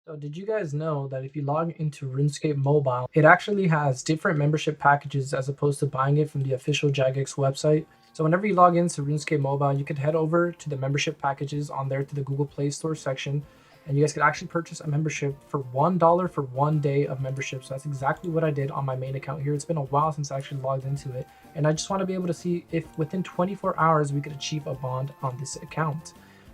So did you guys know that if you log into RuneScape Mobile, it actually has different membership packages as opposed to buying it from the official Jagex website? So whenever you log into RuneScape Mobile, you can head over to the membership packages on there to the Google Play Store section, and you guys can actually purchase a membership for $1 for 1 day of membership. So that's exactly what I did on my main account here. It's been a while since I actually logged into it, and I just want to be able to see if within 24 hours we could achieve a bond on this account.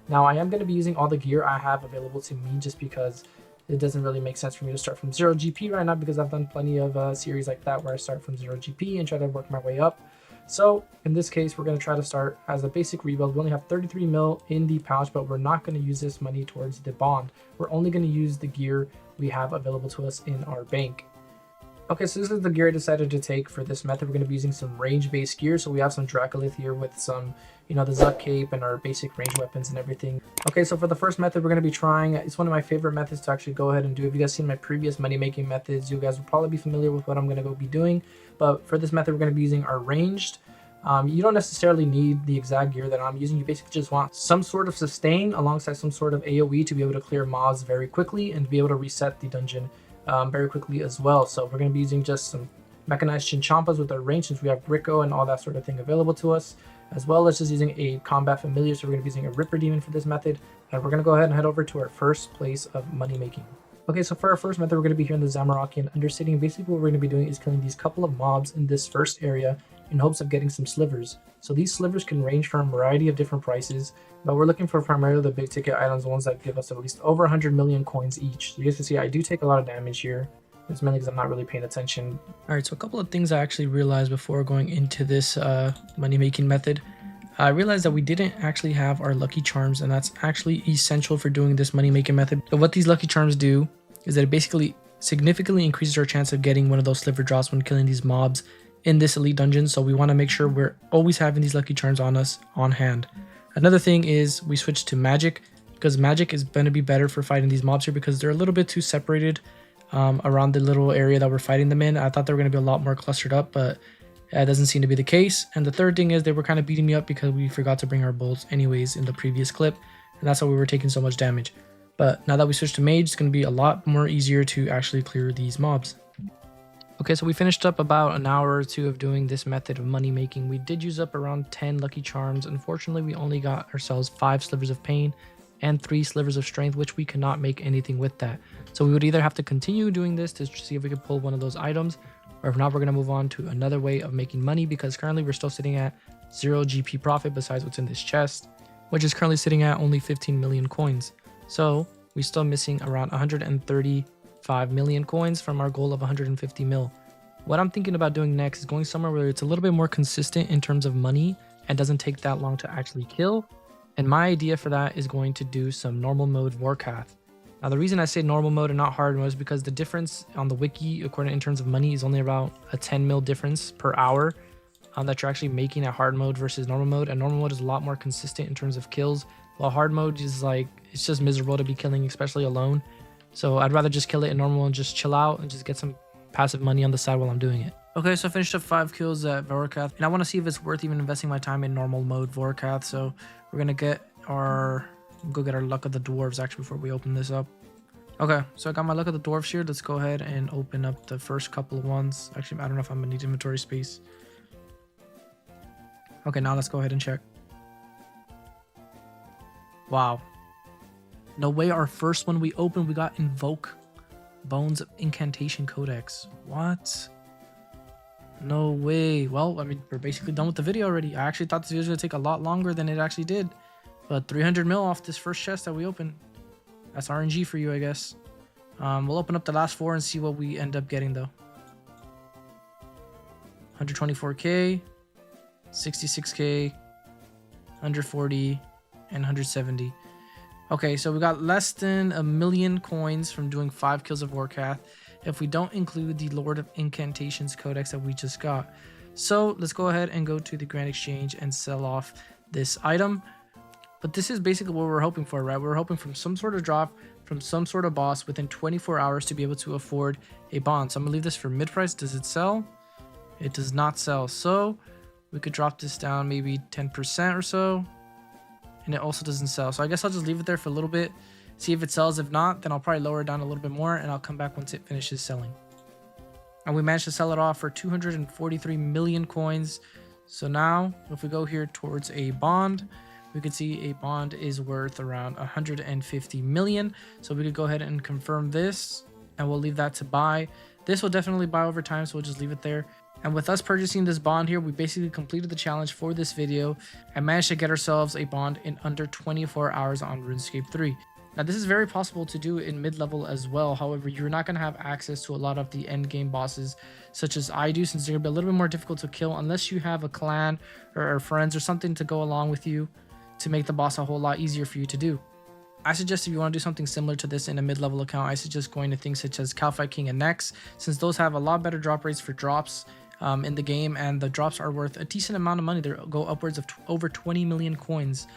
Now I am going to be using all the gear I have available to me just because it doesn't really make sense for me to start from 0 GP right now, because I've done plenty of series like that where I start from 0 GP and try to work my way up. So in this case, we're going to try to start as a basic rebuild. We only have 33 mil in the pouch, but we're not going to use this money towards the bond. We're only going to use the gear we have available to us in our bank. Okay, so this is the gear I decided to take for this method. We're going to be using some range-based gear. So we have some Dracolith here with some, the Zuck Cape and our basic range weapons and everything. Okay, so for the first method we're going to be trying, it's one of my favorite methods to actually go ahead and do. If you guys seen my previous money-making methods, you guys will probably be familiar with what I'm going to go be doing. But for this method, we're going to be using our ranged. You don't necessarily need the exact gear that I'm using. You basically just want some sort of sustain alongside some sort of AoE to be able to clear mobs very quickly and to be able to reset the dungeon very quickly as well. So we're going to be using just some mechanized Chinchampas with our range, since we have Rico and all that sort of thing available to us, as well as just using a combat familiar. So we're going to be using a Ripper Demon for this method, and we're going to go ahead and head over to our first place of money making. Okay, so for our first method, we're going to be here in the Zamorakian Undercity, and basically what we're going to be doing is killing these couple of mobs in this first area in hopes of getting some slivers. So these slivers can range from a variety of different prices, but we're looking for primarily the big ticket items, the ones that give us at least over 100 million coins each. So you guys can see I do take a lot of damage here. It's mainly because I'm not really paying attention. All right, so a couple of things I actually realized before going into this money making method. I realized that we didn't actually have our lucky charms, and that's actually essential for doing this money making method. So what these lucky charms do is that it basically significantly increases our chance of getting one of those sliver drops when killing these mobs in this elite dungeon. So we want to make sure we're always having these lucky charms on us on hand. Another thing is we switched to magic, because magic is going to be better for fighting these mobs here because they're a little bit too separated around the little area that we're fighting them in. I thought they were going to be a lot more clustered up, but that doesn't seem to be the case. And the third thing is they were kind of beating me up because we forgot to bring our bolts anyways in the previous clip, and that's how we were taking so much damage. But now that we switched to mage, it's going to be a lot more easier to actually clear these mobs. Okay, so we finished up about an hour or two of doing this method of money making. We did use up around 10 lucky charms. Unfortunately, we only got ourselves 5 slivers of pain and 3 slivers of strength, which we cannot make anything with that. So we would either have to continue doing this to see if we could pull one of those items, or if not, we're going to move on to another way of making money, because currently we're still sitting at 0 GP profit besides what's in this chest, which is currently sitting at only 15 million coins. So we're still missing around 135 million coins from our goal of 150 mil. What I'm thinking about doing next is going somewhere where it's a little bit more consistent in terms of money and doesn't take that long to actually kill. And my idea for that is going to do some normal mode Vorkath. Now the reason I say normal mode and not hard mode is because the difference on the wiki, according in terms of money, is only about a 10 mil difference per hour that you're actually making at hard mode versus normal mode. And normal mode is a lot more consistent in terms of kills, while hard mode is like, it's just miserable to be killing, especially alone. So I'd rather just kill it in normal and just chill out and just get some passive money on the side while I'm doing it. Okay, so I finished up 5 kills at Vorkath, and I want to see if it's worth even investing my time in normal mode Vorkath. So we're gonna go get our luck of the dwarves actually before we open this up. Okay, so I got my luck of the dwarves here. Let's go ahead and open up the first couple of ones. Actually, I don't know if I'm gonna need inventory space. Okay, now let's go ahead and check. Wow. No way, our first one we opened, we got Invoke Bones of Incantation Codex. What? No way. Well, I mean, we're basically done with the video already. I actually thought this video was going to take a lot longer than it actually did. But 300 mil off this first chest that we opened. That's RNG for you, I guess. We'll open up the last 4 and see what we end up getting, though. 124k, 66k, 140, and 170. Okay, so we got less than 1 million coins from doing 5 kills of Vorkath, if we don't include the Lord of Incantations Codex that we just got. So let's go ahead and go to the Grand Exchange and sell off this item. But this is basically what we're hoping for, right? We're hoping from some sort of drop from some sort of boss within 24 hours to be able to afford a bond. So I'm gonna leave this for mid price. Does it sell? It does not sell. So we could drop this down maybe 10% or so. And it also doesn't sell. So I guess I'll just leave it there for a little bit. see if it sells. If not, then I'll probably lower it down a little bit more, and I'll come back once it finishes selling. And we managed to sell it off for 243 million coins. So now if we go here towards a bond, we can see a bond is worth around 150 million. So we could go ahead and confirm this, and we'll leave that to buy. This will definitely buy over time, so we'll just leave it there. And with us purchasing this bond here, we basically completed the challenge for this video and managed to get ourselves a bond in under 24 hours on RuneScape 3. Now, this is very possible to do in mid-level as well. However, you're not going to have access to a lot of the end game bosses, such as I do, since they're going to be a little bit more difficult to kill unless you have a clan or friends or something to go along with you to make the boss a whole lot easier for you to do. I suggest if you want to do something similar to this in a mid-level account, I suggest going to things such as Kalphite King and Nex, since those have a lot better drop rates for drops in the game, and the drops are worth a decent amount of money. They go upwards of over 20 million coins,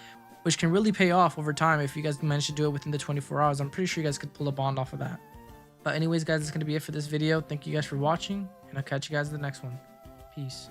which can really pay off over time if you guys manage to do it within the 24 hours. I'm pretty sure you guys could pull a bond off of that. But anyways, guys, that's going to be it for this video. Thank you guys for watching, and I'll catch you guys in the next one. Peace.